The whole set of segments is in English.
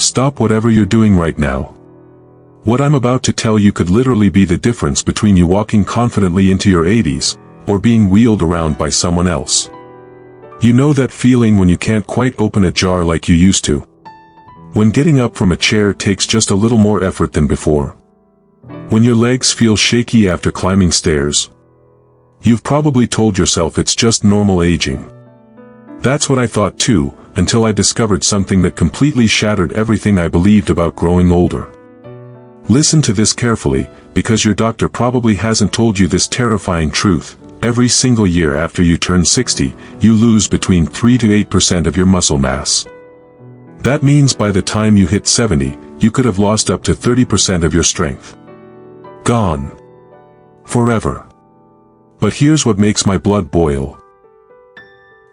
stop whatever you're doing right now. What I'm about to tell you could literally be the difference between you walking confidently into your 80s, or being wheeled around by someone else. You know that feeling when you can't quite open a jar like you used to? When getting up from a chair takes just a little more effort than before? When your legs feel shaky after climbing stairs? You've probably told yourself it's just normal aging. That's what I thought too, until I discovered something that completely shattered everything I believed about growing older. Listen to this carefully, because your doctor probably hasn't told you this terrifying truth. Every single year after you turn 60, you lose between 3 to 8% of your muscle mass. That means by the time you hit 70, you could have lost up to 30% of your strength. Gone. Forever. But here's what makes my blood boil.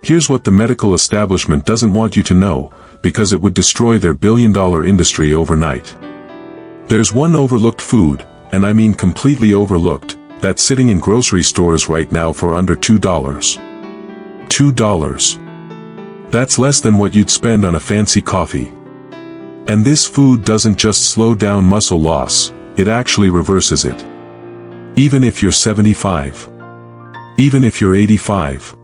Here's what the medical establishment doesn't want you to know, because it would destroy their billion-dollar industry overnight. There's one overlooked food, and I mean completely overlooked, that's sitting in grocery stores right now for under $2. $2. That's less than what you'd spend on a fancy coffee. And this food doesn't just slow down muscle loss, it actually reverses it. Even if you're 75. Even if you're 85.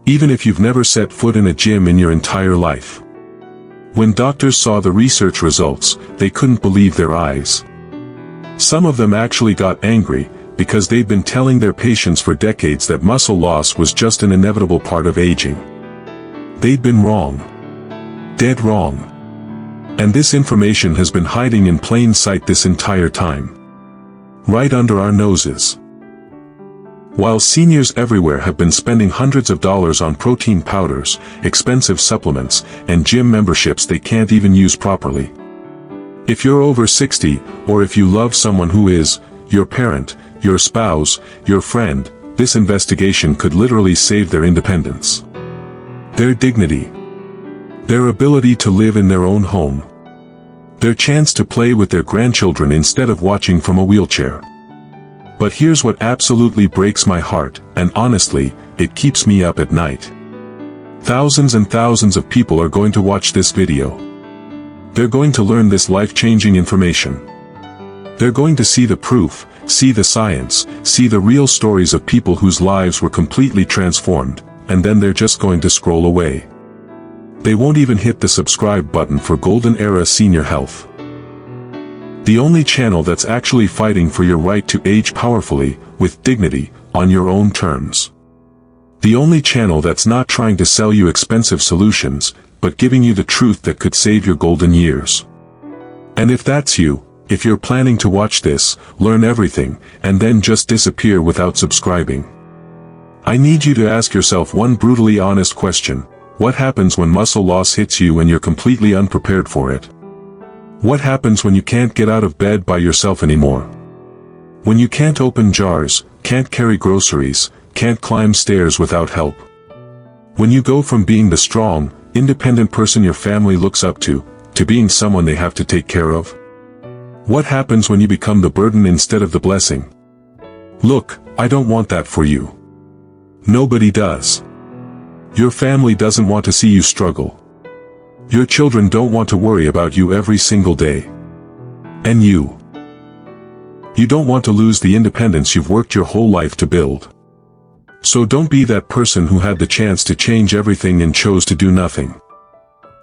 Even if you've never set foot in a gym in your entire life. When doctors saw the research results, they couldn't believe their eyes. Some of them actually got angry, because they've been telling their patients for decades that muscle loss was just an inevitable part of aging. They'd been wrong. Dead wrong. And this information has been hiding in plain sight this entire time. Right under our noses. While seniors everywhere have been spending hundreds of dollars on protein powders, expensive supplements, and gym memberships they can't even use properly. If you're over 60, or if you love someone who is, your parent, your spouse, your friend, this investigation could literally save their independence. Their dignity. Their ability to live in their own home. Their chance to play with their grandchildren instead of watching from a wheelchair. But here's what absolutely breaks my heart, and honestly, it keeps me up at night. Thousands and thousands of people are going to watch this video. They're going to learn this life-changing information. They're going to see the proof, see the science, see the real stories of people whose lives were completely transformed, and then they're just going to scroll away. They won't even hit the subscribe button for Golden Era Senior Health. The only channel that's actually fighting for your right to age powerfully, with dignity, on your own terms. The only channel that's not trying to sell you expensive solutions, but giving you the truth that could save your golden years. And if that's you, if you're planning to watch this, learn everything, and then just disappear without subscribing, I need you to ask yourself one brutally honest question. What happens when muscle loss hits you and you're completely unprepared for it? What happens when you can't get out of bed by yourself anymore? When you can't open jars, can't carry groceries, can't climb stairs without help? When you go from being the strong, independent person your family looks up to being someone they have to take care of? What happens when you become the burden instead of the blessing? Look, I don't want that for you. Nobody does. Your family doesn't want to see you struggle. Your children don't want to worry about you every single day. And you don't want to lose the independence you've worked your whole life to build. So don't be that person who had the chance to change everything and chose to do nothing.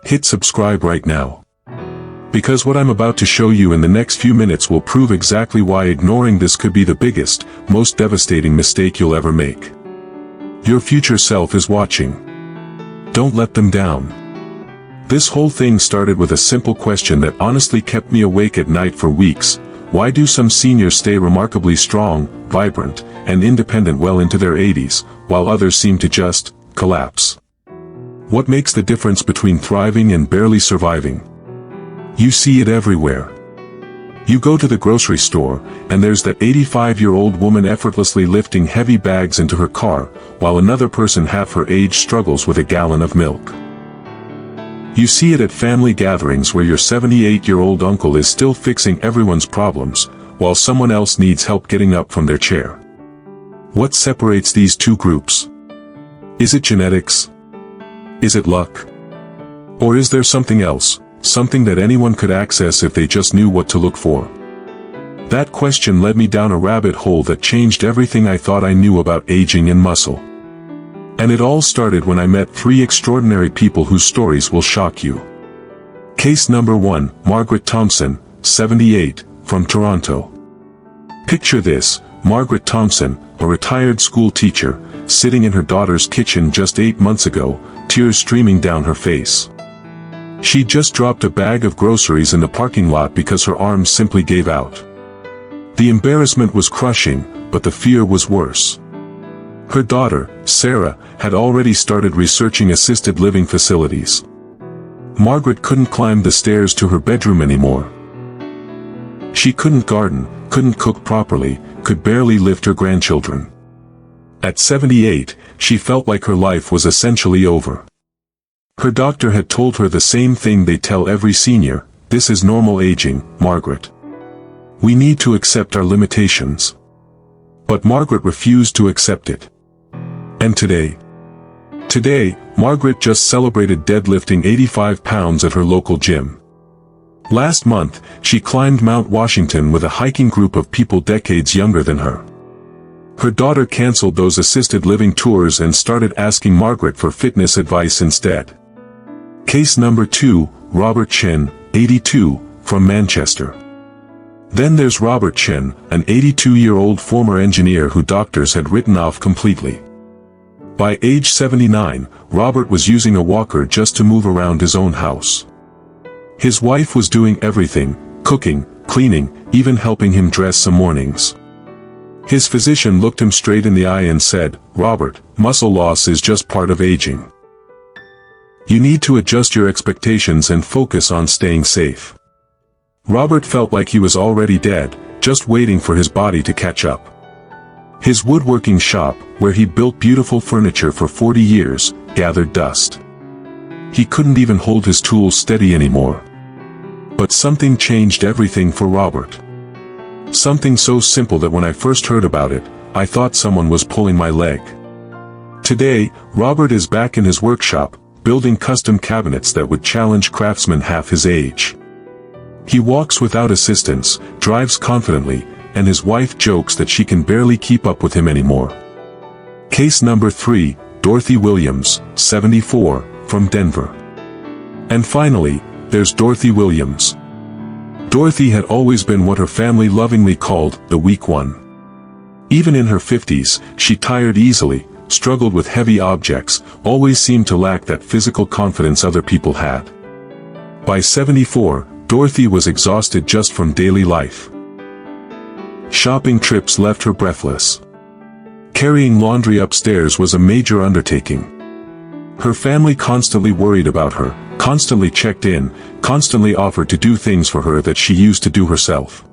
Hit subscribe right now. Because what I'm about to show you in the next few minutes will prove exactly why ignoring this could be the biggest, most devastating mistake you'll ever make. Your future self is watching. Don't let them down. This whole thing started with a simple question that honestly kept me awake at night for weeks. Why do some seniors stay remarkably strong, vibrant, and independent well into their 80s, while others seem to just collapse? What makes the difference between thriving and barely surviving? You see it everywhere. You go to the grocery store, and there's that 85-year-old woman effortlessly lifting heavy bags into her car, while another person half her age struggles with a gallon of milk. You see it at family gatherings where your 78-year-old uncle is still fixing everyone's problems, while someone else needs help getting up from their chair. What separates these two groups? Is it genetics? Is it luck? Or is there something else, something that anyone could access if they just knew what to look for? That question led me down a rabbit hole that changed everything I thought I knew about aging and muscle. And it all started when I met three extraordinary people whose stories will shock you. Case number 1, Margaret Thompson, 78, from Toronto. Picture this, Margaret Thompson, a retired school teacher, sitting in her daughter's kitchen just 8 months ago, tears streaming down her face. She just dropped a bag of groceries in the parking lot because her arms simply gave out. The embarrassment was crushing, but the fear was worse. Her daughter, Sarah, had already started researching assisted living facilities. Margaret couldn't climb the stairs to her bedroom anymore. She couldn't garden, couldn't cook properly, could barely lift her grandchildren. At 78, she felt like her life was essentially over. Her doctor had told her the same thing they tell every senior: this is normal aging, Margaret. We need to accept our limitations. But Margaret refused to accept it. And today, Margaret just celebrated deadlifting 85 pounds at her local gym. Last month, she climbed Mount Washington with a hiking group of people decades younger than her. Her daughter canceled those assisted living tours and started asking Margaret for fitness advice instead. Case number 2, Robert Chen, 82, from Manchester. Then there's Robert Chen, an 82-year-old former engineer who doctors had written off completely. By age 79, Robert was using a walker just to move around his own house. His wife was doing everything: cooking, cleaning, even helping him dress some mornings. His physician looked him straight in the eye and said, "Robert, muscle loss is just part of aging. You need to adjust your expectations and focus on staying safe." Robert felt like he was already dead, just waiting for his body to catch up. His woodworking shop, where he built beautiful furniture for 40 years, gathered dust. He couldn't even hold his tools steady anymore. But something changed everything for Robert. Something so simple that when I first heard about it, I thought someone was pulling my leg. Today, Robert is back in his workshop, building custom cabinets that would challenge craftsmen half his age. He walks without assistance, drives confidently, and his wife jokes that she can barely keep up with him anymore. Case number 3, Dorothy Williams, 74, from Denver. And finally, there's Dorothy Williams. Dorothy had always been what her family lovingly called the weak one. Even in her 50s, she tired easily, struggled with heavy objects, always seemed to lack that physical confidence other people had. By 74, Dorothy was exhausted just from daily life. Shopping trips left her breathless. Carrying laundry upstairs was a major undertaking. Her family constantly worried about her, constantly checked in, constantly offered to do things for her that she used to do herself.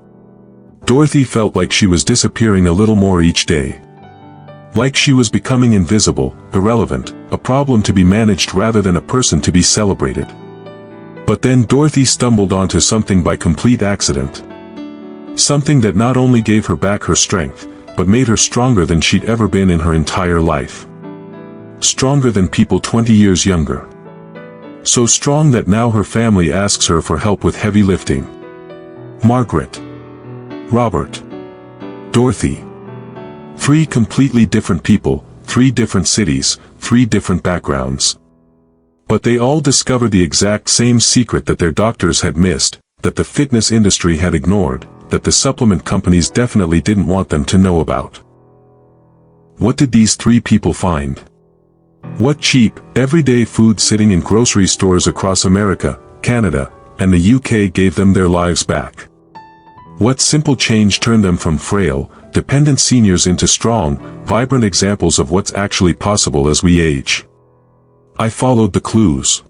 Dorothy felt like she was disappearing a little more each day. Like she was becoming invisible, irrelevant, a problem to be managed rather than a person to be celebrated. But then Dorothy stumbled onto something by complete accident. Something that not only gave her back her strength, but made her stronger than she'd ever been in her entire life. Stronger than people 20 years younger. So strong that now her family asks her for help with heavy lifting. Margaret, Robert, Dorothy. 3 completely different people, 3 different cities, 3 different backgrounds. But they all discovered the exact same secret that their doctors had missed, that the fitness industry had ignored, that the supplement companies definitely didn't want them to know about. What did these 3 people find? What cheap, everyday food sitting in grocery stores across America, Canada, and the UK gave them their lives back? What simple change turned them from frail, dependent seniors into strong, vibrant examples of what's actually possible as we age? I followed the clues.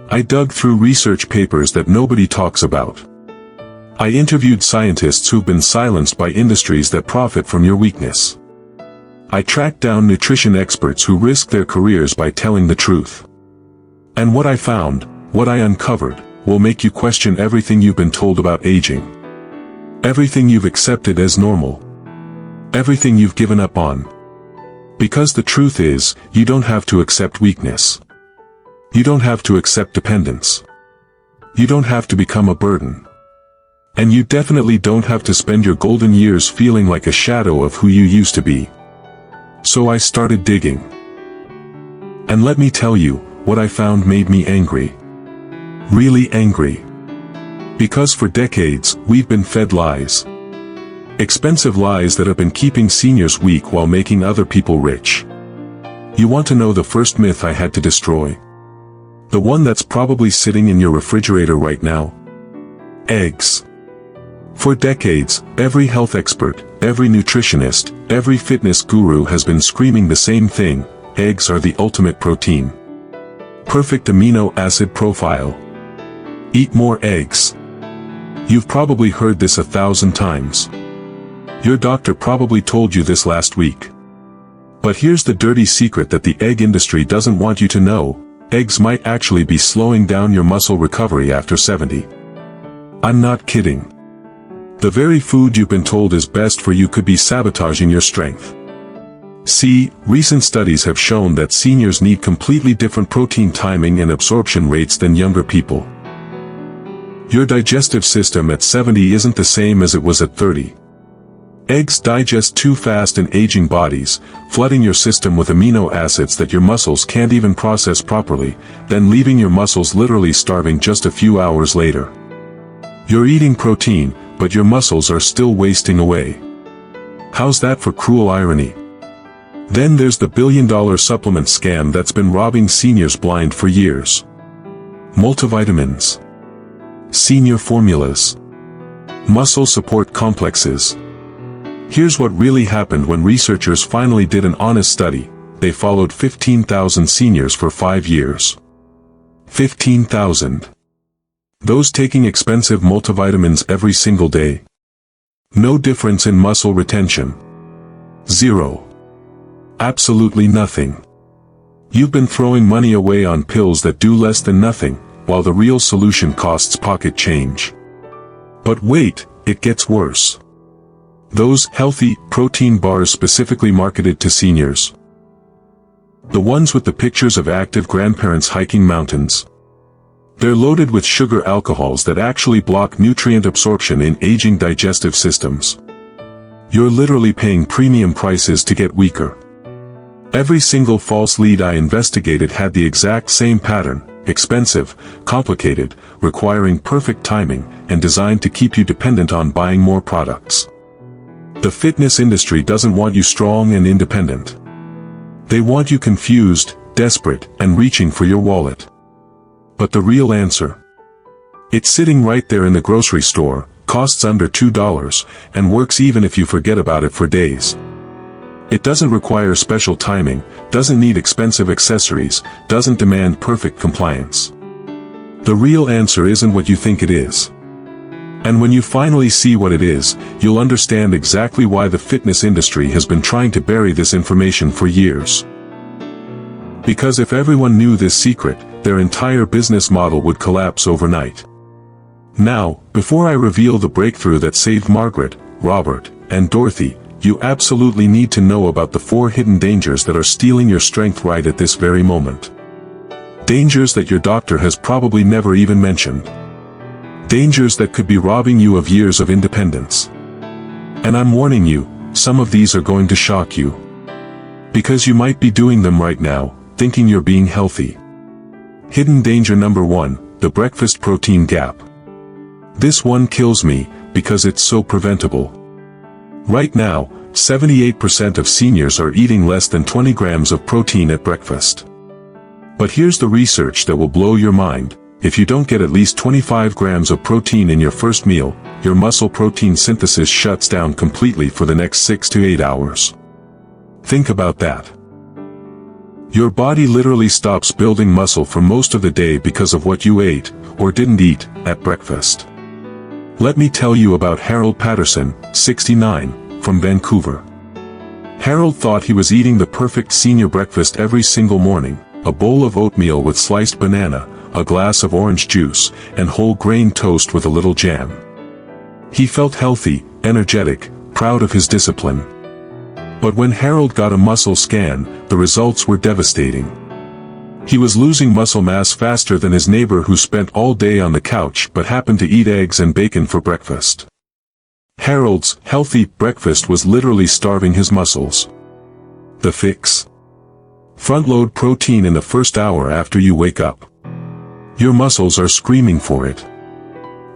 I dug through research papers that nobody talks about. I interviewed scientists who've been silenced by industries that profit from your weakness. I tracked down nutrition experts who risk their careers by telling the truth. And what I found, what I uncovered, will make you question everything you've been told about aging. Everything you've accepted as normal. Everything you've given up on. Because the truth is, you don't have to accept weakness. You don't have to accept dependence. You don't have to become a burden. And you definitely don't have to spend your golden years feeling like a shadow of who you used to be. So I started digging. And let me tell you, what I found made me angry. Really angry. Because for decades, we've been fed lies. Expensive lies that have been keeping seniors weak while making other people rich. You want to know the first myth I had to destroy? The one that's probably sitting in your refrigerator right now? Eggs. For decades, every health expert, every nutritionist, every fitness guru has been screaming the same thing: eggs are the ultimate protein. Perfect amino acid profile. Eat more eggs. You've probably heard this 1,000 times. Your doctor probably told you this last week. But here's the dirty secret that the egg industry doesn't want you to know: eggs might actually be slowing down your muscle recovery after 70. I'm not kidding. The very food you've been told is best for you could be sabotaging your strength. See, recent studies have shown that seniors need completely different protein timing and absorption rates than younger people. Your digestive system at 70 isn't the same as it was at 30. Eggs digest too fast in aging bodies, flooding your system with amino acids that your muscles can't even process properly, then leaving your muscles literally starving just a few hours later. You're eating protein, but your muscles are still wasting away. How's that for cruel irony? Then there's the billion-dollar supplement scam that's been robbing seniors blind for years. Multivitamins. Senior formulas. Muscle support complexes. Here's what really happened when researchers finally did an honest study. They followed 15,000 seniors for 5 years. 15,000. Those taking expensive multivitamins every single day. No difference in muscle retention. Zero. Absolutely nothing. You've been throwing money away on pills that do less than nothing, while the real solution costs pocket change. But wait, it gets worse. Those healthy protein bars specifically marketed to seniors. The ones with the pictures of active grandparents hiking mountains. They're loaded with sugar alcohols that actually block nutrient absorption in aging digestive systems. You're literally paying premium prices to get weaker. Every single false lead I investigated had the exact same pattern: expensive, complicated, requiring perfect timing, and designed to keep you dependent on buying more products. The fitness industry doesn't want you strong and independent. They want you confused, desperate, and reaching for your wallet. But the real answer? It's sitting right there in the grocery store, costs under $2, and works even if you forget about it for days. It doesn't require special timing, doesn't need expensive accessories, doesn't demand perfect compliance. The real answer isn't what you think it is. And when you finally see what it is, you'll understand exactly why the fitness industry has been trying to bury this information for years. Because if everyone knew this secret, their entire business model would collapse overnight. Now, before I reveal the breakthrough that saved Margaret, Robert, and Dorothy, you absolutely need to know about the 4 hidden dangers that are stealing your strength right at this very moment. Dangers that your doctor has probably never even mentioned. Dangers that could be robbing you of years of independence. And I'm warning you, some of these are going to shock you. Because you might be doing them right now, thinking you're being healthy. Hidden danger number 1, the breakfast protein gap. This one kills me, because it's so preventable. Right now, 78% of seniors are eating less than 20 grams of protein at breakfast. But here's the research that will blow your mind. If you don't get at least 25 grams of protein in your first meal, your muscle protein synthesis shuts down completely for the next 6 to 8 hours. Think about that. Your body literally stops building muscle for most of the day because of what you ate, or didn't eat, at breakfast. Let me tell you about Harold Patterson, 69, from Vancouver. Harold thought he was eating the perfect senior breakfast every single morning: a bowl of oatmeal with sliced banana, a glass of orange juice, and whole grain toast with a little jam. He felt healthy, energetic, proud of his discipline. But when Harold got a muscle scan, the results were devastating. He was losing muscle mass faster than his neighbor who spent all day on the couch but happened to eat eggs and bacon for breakfast. Harold's healthy breakfast was literally starving his muscles. The fix? Front-load protein in the first hour after you wake up. Your muscles are screaming for it.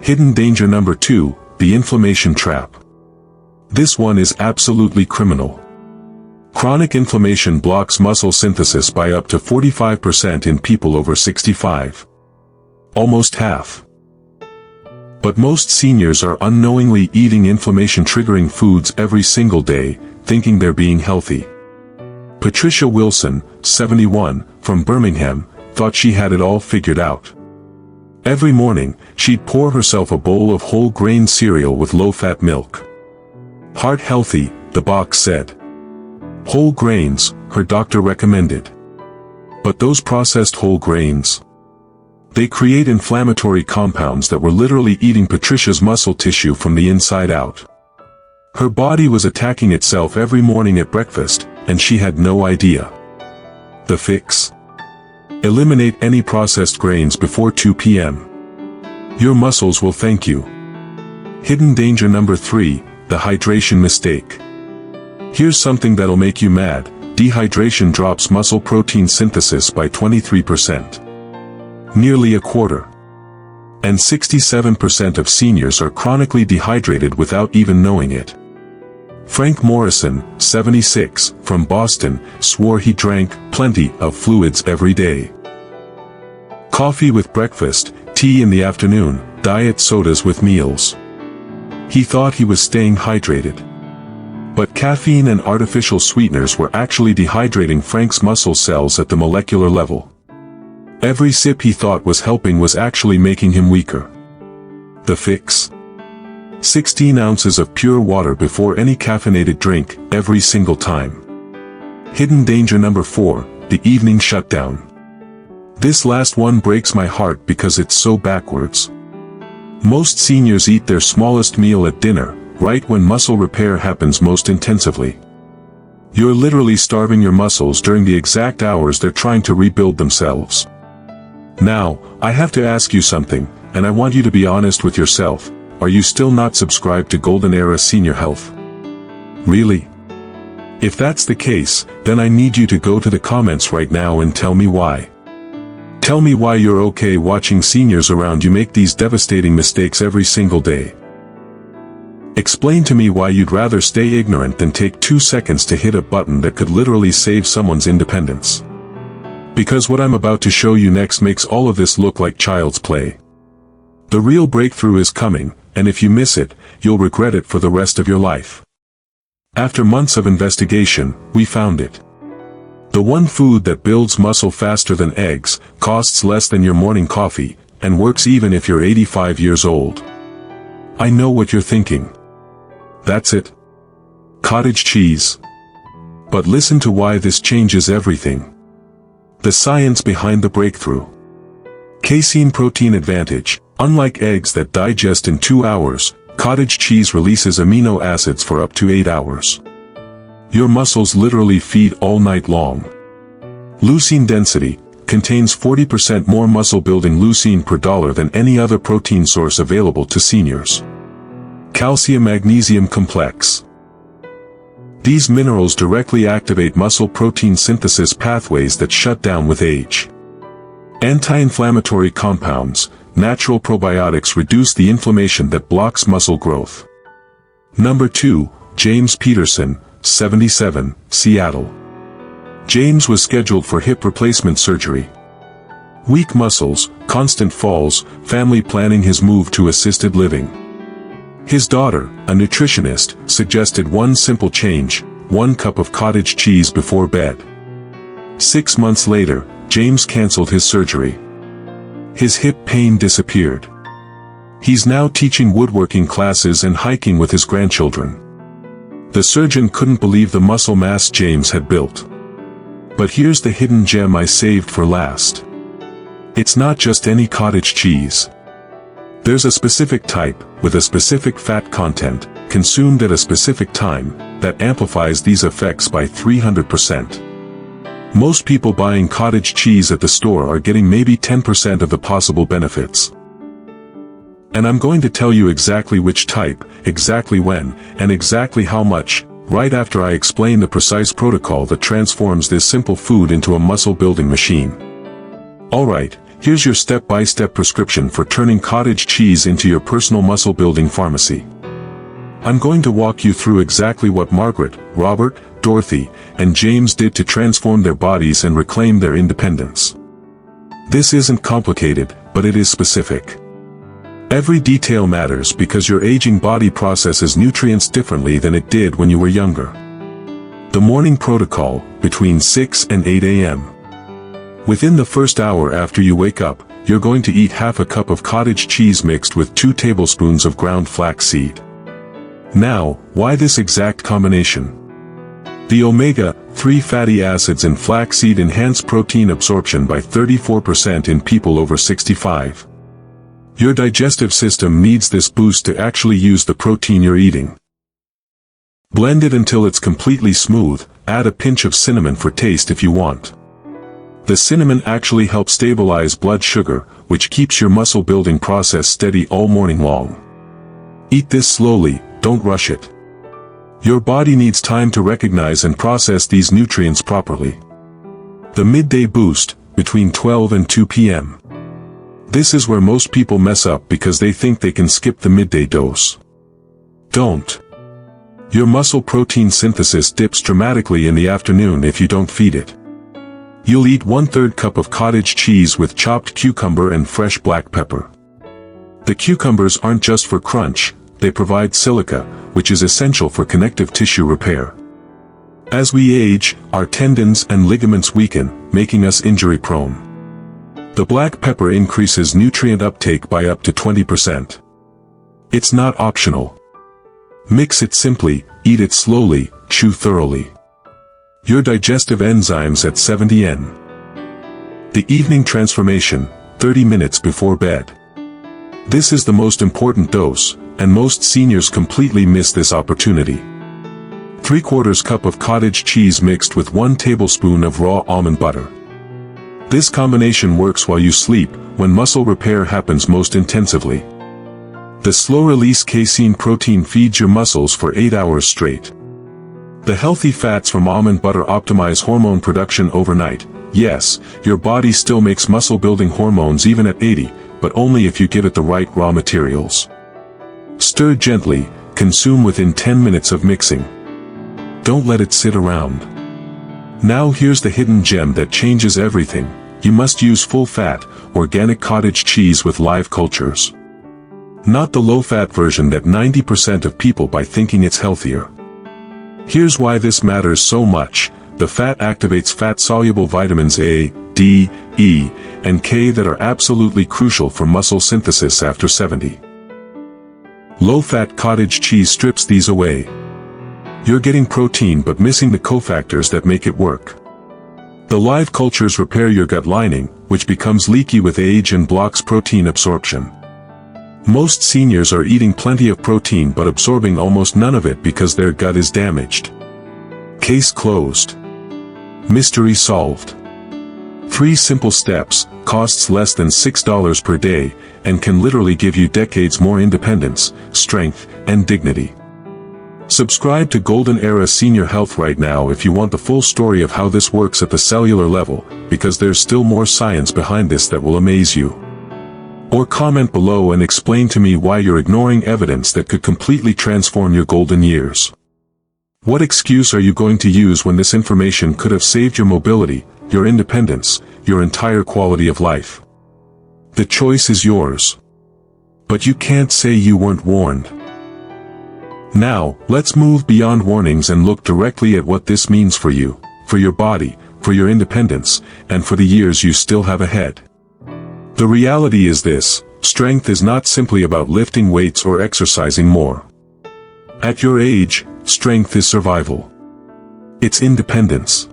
Hidden danger number 2, the inflammation trap. This one is absolutely criminal. Chronic inflammation blocks muscle synthesis by up to 45% in people over 65. Almost half. But most seniors are unknowingly eating inflammation-triggering foods every single day, thinking they're being healthy. Patricia Wilson, 71, from Birmingham, thought she had it all figured out. Every morning, she'd pour herself a bowl of whole grain cereal with low-fat milk. Heart healthy, the box said. Whole grains, her doctor recommended. But those processed whole grains, they create inflammatory compounds that were literally eating Patricia's muscle tissue from the inside out. Her body was attacking itself every morning at breakfast, and she had no idea. The fix? Eliminate any processed grains before 2 p.m. Your muscles will thank you. Hidden danger number 3, the hydration mistake. Here's something that'll make you mad. Dehydration drops muscle protein synthesis by 23%. Nearly a quarter. And 67% of seniors are chronically dehydrated without even knowing it. Frank Morrison, 76, from Boston, swore he drank plenty of fluids every day. Coffee with breakfast, tea in the afternoon, diet sodas with meals. He thought he was staying hydrated. But caffeine and artificial sweeteners were actually dehydrating Frank's muscle cells at the molecular level. Every sip he thought was helping was actually making him weaker. The fix? 16 ounces of pure water before any caffeinated drink, every single time. Hidden danger number 4, the evening shutdown. This last one breaks my heart because it's so backwards. Most seniors eat their smallest meal at dinner, right when muscle repair happens most intensively. You're literally starving your muscles during the exact hours they're trying to rebuild themselves. Now, I have to ask you something, and I want you to be honest with yourself. Are you still not subscribed to Golden Era Senior Health? Really? If that's the case, then I need you to go to the comments right now and tell me why. Tell me why you're okay watching seniors around you make these devastating mistakes every single day. Explain to me why you'd rather stay ignorant than take 2 seconds to hit a button that could literally save someone's independence. Because what I'm about to show you next makes all of this look like child's play. The real breakthrough is coming, and if you miss it, you'll regret it for the rest of your life. After months of investigation, we found it. The one food that builds muscle faster than eggs, costs less than your morning coffee, and works even if you're 85 years old. I know what you're thinking. That's it. Cottage cheese. But listen to why this changes everything. The science behind the breakthrough. Casein protein advantage. Unlike eggs that digest in 2 hours, cottage cheese releases amino acids for up to 8 hours. Your muscles literally feed all night long. Leucine density. Contains 40% more muscle-building leucine per dollar than any other protein source available to seniors. Calcium-magnesium complex. These minerals directly activate muscle protein synthesis pathways that shut down with age. Anti-inflammatory compounds. Natural probiotics reduce the inflammation that blocks muscle growth. Number 2, James Peterson, 77, Seattle. James was scheduled for hip replacement surgery. Weak muscles, constant falls, family planning his move to assisted living. His daughter, a nutritionist, suggested one simple change: 1 cup of cottage cheese before bed. 6 months later, James canceled his surgery. His hip pain disappeared. He's now teaching woodworking classes and hiking with his grandchildren. The surgeon couldn't believe the muscle mass James had built. But here's the hidden gem I saved for last. It's not just any cottage cheese. There's a specific type, with a specific fat content, consumed at a specific time, that amplifies these effects by 300%. Most people buying cottage cheese at the store are getting maybe 10% of the possible benefits. And I'm going to tell you exactly which type, exactly when, and exactly how much, right after I explain the precise protocol that transforms this simple food into a muscle-building machine. Alright, here's your step-by-step prescription for turning cottage cheese into your personal muscle-building pharmacy. I'm going to walk you through exactly what Margaret, Robert, Dorothy, and James did to transform their bodies and reclaim their independence. This isn't complicated, but it is specific. Every detail matters because your aging body processes nutrients differently than it did when you were younger. The morning protocol, between 6 and 8 a.m. Within the first hour after you wake up, you're going to eat half a cup of cottage cheese mixed with 2 tablespoons of ground flaxseed. Now, why this exact combination? The omega-3 fatty acids in flaxseed enhance protein absorption by 34% in people over 65. Your digestive system needs this boost to actually use the protein you're eating. Blend it until it's completely smooth, add a pinch of cinnamon for taste if you want. The cinnamon actually helps stabilize blood sugar, which keeps your muscle-building process steady all morning long. Eat this slowly, don't rush it. Your body needs time to recognize and process these nutrients properly. The midday boost, between 12 and 2 p.m. This is where most people mess up because they think they can skip the midday dose. Don't. Your muscle protein synthesis dips dramatically in the afternoon if you don't feed it. You'll eat 1/3 cup of cottage cheese with chopped cucumber and fresh black pepper. The cucumbers aren't just for crunch, they provide silica, which is essential for connective tissue repair. As we age, our tendons and ligaments weaken, making us injury-prone. The black pepper increases nutrient uptake by up to 20%. It's not optional. Mix it simply, eat it slowly, chew thoroughly. Your digestive enzymes at 70 N. The evening transformation, 30 minutes before bed. This is the most important dose, and most seniors completely miss this opportunity. 3/4 cup of cottage cheese mixed with 1 tablespoon of raw almond butter. This combination works while you sleep, when muscle repair happens most intensively. The slow-release casein protein feeds your muscles for 8 hours straight. The healthy fats from almond butter optimize hormone production overnight. Yes, your body still makes muscle-building hormones even at 80, but only if you give it the right raw materials. Stir gently, consume within 10 minutes of mixing. Don't let it sit around. Now here's the hidden gem that changes everything. You must use full-fat, organic cottage cheese with live cultures. Not the low-fat version that 90% of people buy thinking it's healthier. Here's why this matters so much. The fat activates fat-soluble vitamins A, D, E, and K that are absolutely crucial for muscle synthesis after 70. Low-fat cottage cheese strips these away. You're getting protein but missing the cofactors that make it work. The live cultures repair your gut lining, which becomes leaky with age and blocks protein absorption. Most seniors are eating plenty of protein but absorbing almost none of it because their gut is damaged. Case closed. Mystery solved. 3 simple steps, costs less than $6 per day, and can literally give you decades more independence, strength, and dignity. Subscribe to Golden Era Senior Health right now if you want the full story of how this works at the cellular level, because there's still more science behind this that will amaze you. Or comment below and explain to me why you're ignoring evidence that could completely transform your golden years. What excuse are you going to use when this information could have saved your mobility, your independence, your entire quality of life? The choice is yours. But you can't say you weren't warned. Now, let's move beyond warnings and look directly at what this means for you, for your body, for your independence, and for the years you still have ahead. The reality is this: strength is not simply about lifting weights or exercising more. At your age, strength is survival. It's independence.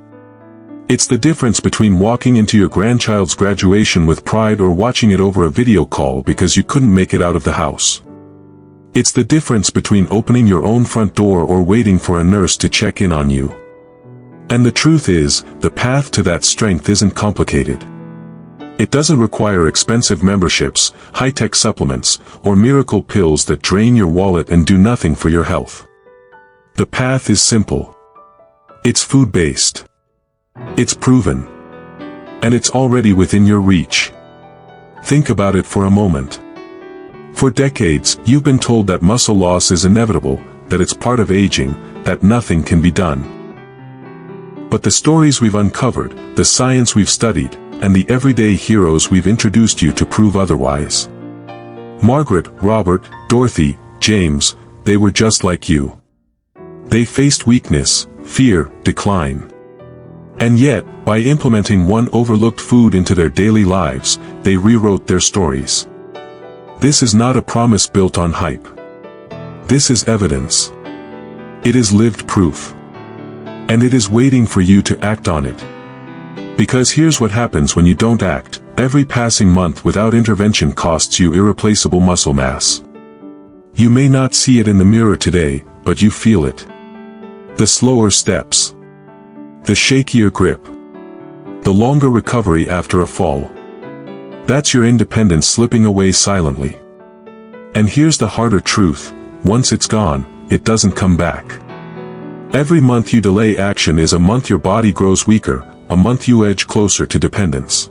It's the difference between walking into your grandchild's graduation with pride or watching it over a video call because you couldn't make it out of the house. It's the difference between opening your own front door or waiting for a nurse to check in on you. And the truth is, the path to that strength isn't complicated. It doesn't require expensive memberships, high-tech supplements, or miracle pills that drain your wallet and do nothing for your health. The path is simple. It's food-based. It's proven. And it's already within your reach. Think about it for a moment. For decades, you've been told that muscle loss is inevitable, that it's part of aging, that nothing can be done. But the stories we've uncovered, the science we've studied, and the everyday heroes we've introduced you to prove otherwise. Margaret, Robert, Dorothy, James, they were just like you. They faced weakness, fear, decline. And yet, by implementing one overlooked food into their daily lives, they rewrote their stories. This is not a promise built on hype. This is evidence. It is lived proof. And it is waiting for you to act on it. Because here's what happens when you don't act. Every passing month without intervention costs you irreplaceable muscle mass. You may not see it in the mirror today, but you feel it. The slower steps. The shakier grip. The longer recovery after a fall. That's your independence slipping away silently. And here's the harder truth, once it's gone, it doesn't come back. Every month you delay action is a month your body grows weaker, a month you edge closer to dependence.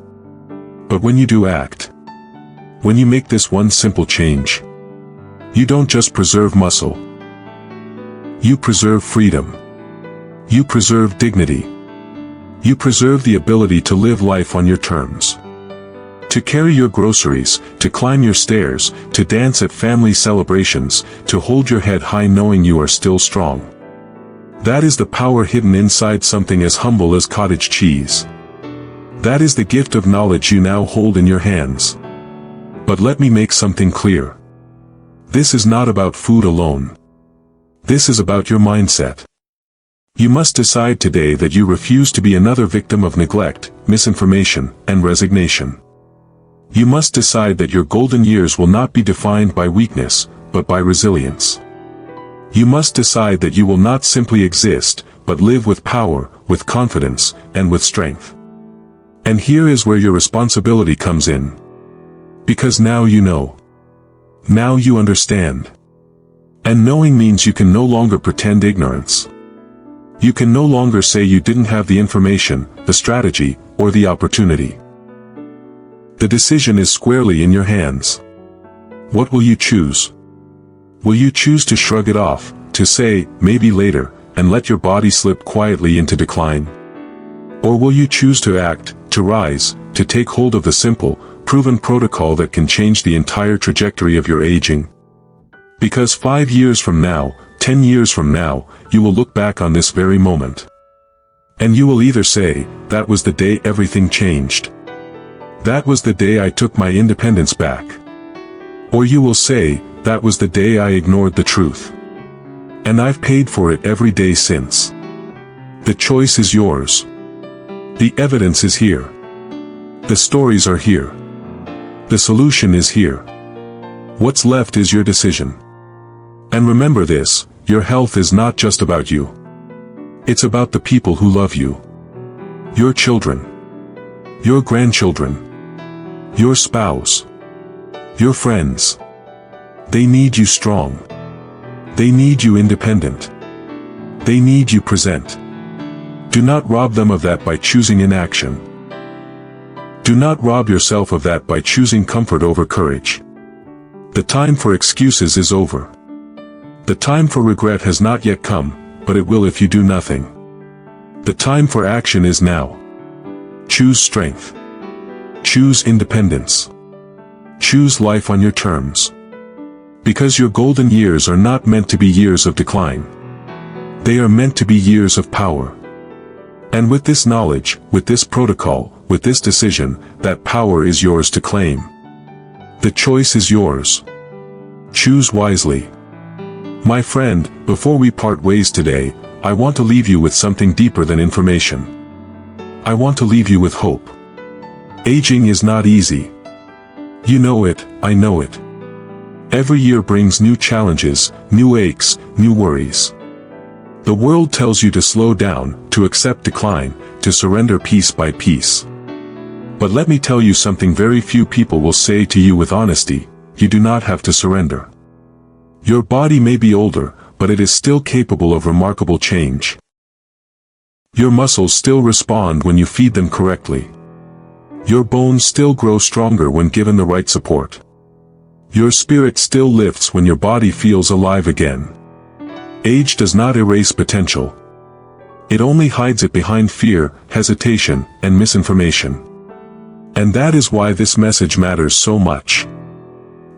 But when you do act, when you make this one simple change, you don't just preserve muscle. You preserve freedom. You preserve dignity. You preserve the ability to live life on your terms. To carry your groceries, to climb your stairs, to dance at family celebrations, to hold your head high knowing you are still strong. That is the power hidden inside something as humble as cottage cheese. That is the gift of knowledge you now hold in your hands. But let me make something clear. This is not about food alone. This is about your mindset. You must decide today that you refuse to be another victim of neglect, misinformation, and resignation. You must decide that your golden years will not be defined by weakness, but by resilience. You must decide that you will not simply exist, but live with power, with confidence, and with strength. And here is where your responsibility comes in. Because now you know. Now you understand. And knowing means you can no longer pretend ignorance. You can no longer say you didn't have the information, the strategy, or the opportunity. The decision is squarely in your hands. What will you choose? Will you choose to shrug it off, to say, maybe later, and let your body slip quietly into decline? Or will you choose to act, to rise, to take hold of the simple, proven protocol that can change the entire trajectory of your aging? Because 5 years from now, 10 years from now, you will look back on this very moment. And you will either say, that was the day everything changed. That was the day I took my independence back. Or you will say, that was the day I ignored the truth. And I've paid for it every day since. The choice is yours. The evidence is here. The stories are here. The solution is here. What's left is your decision. And remember this, your health is not just about you. It's about the people who love you. Your children. Your grandchildren. Your spouse. Your friends. They need you strong. They need you independent. They need you present. Do not rob them of that by choosing inaction. Do not rob yourself of that by choosing comfort over courage. The time for excuses is over. The time for regret has not yet come, but it will if you do nothing. The time for action is now. Choose strength. Choose independence. Choose life on your terms. Because your golden years are not meant to be years of decline. They are meant to be years of power. And with this knowledge, with this protocol, with this decision, that power is yours to claim. The choice is yours. Choose wisely. My friend, before we part ways today, I want to leave you with something deeper than information. I want to leave you with hope. Aging is not easy. You know it, I know it. Every year brings new challenges, new aches, new worries. The world tells you to slow down, to accept decline, to surrender piece by piece. But let me tell you something very few people will say to you with honesty: you do not have to surrender. Your body may be older, but it is still capable of remarkable change. Your muscles still respond when you feed them correctly. Your bones still grow stronger when given the right support. Your spirit still lifts when your body feels alive again. Age does not erase potential. It only hides it behind fear, hesitation, and misinformation. And that is why this message matters so much.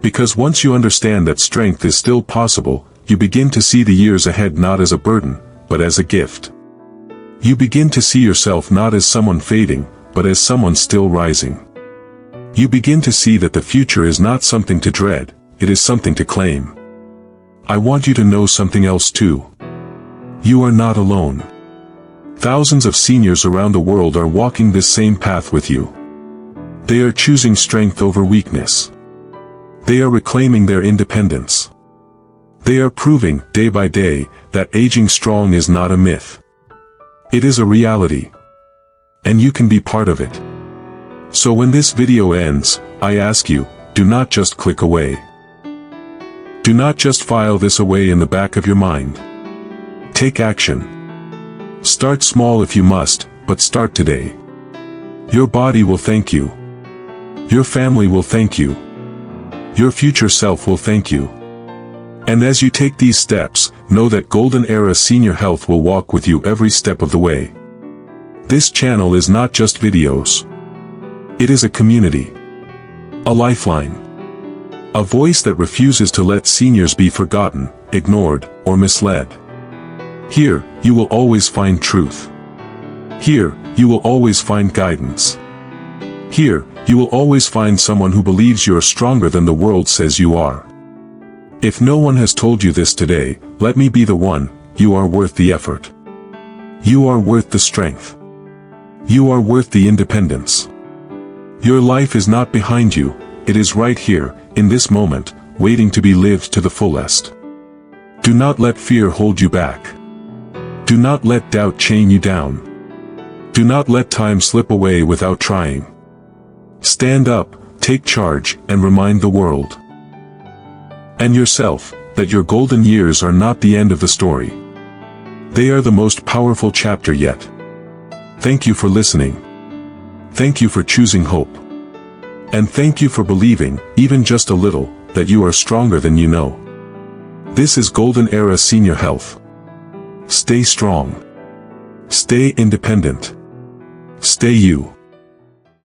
Because once you understand that strength is still possible, you begin to see the years ahead not as a burden, but as a gift. You begin to see yourself not as someone fading, but as someone still rising. You begin to see that the future is not something to dread, it is something to claim. I want you to know something else too. You are not alone. Thousands of seniors around the world are walking this same path with you. They are choosing strength over weakness. They are reclaiming their independence. They are proving, day by day, that aging strong is not a myth. It is a reality. And you can be part of it. So when this video ends, I ask you, do not just click away. Do not just file this away in the back of your mind. Take action. Start small if you must, but start today. Your body will thank you. Your family will thank you. Your future self will thank you. And as you take these steps, know that Golden Era Senior Health will walk with you every step of the way. This channel is not just videos. It is a community. A lifeline. A voice that refuses to let seniors be forgotten, ignored, or misled. Here, you will always find truth. Here, you will always find guidance. Here, you will always find someone who believes you are stronger than the world says you are. If no one has told you this today, let me be the one: you are worth the effort. You are worth the strength. You are worth the independence. Your life is not behind you, it is right here, in this moment, waiting to be lived to the fullest. Do not let fear hold you back. Do not let doubt chain you down. Do not let time slip away without trying. Stand up, take charge, and remind the world and yourself that your golden years are not the end of the story. They are the most powerful chapter yet. Thank you for listening. Thank you for choosing hope. And thank you for believing, even just a little, that you are stronger than you know. This is Golden Era Senior Health. Stay strong. Stay independent. Stay you.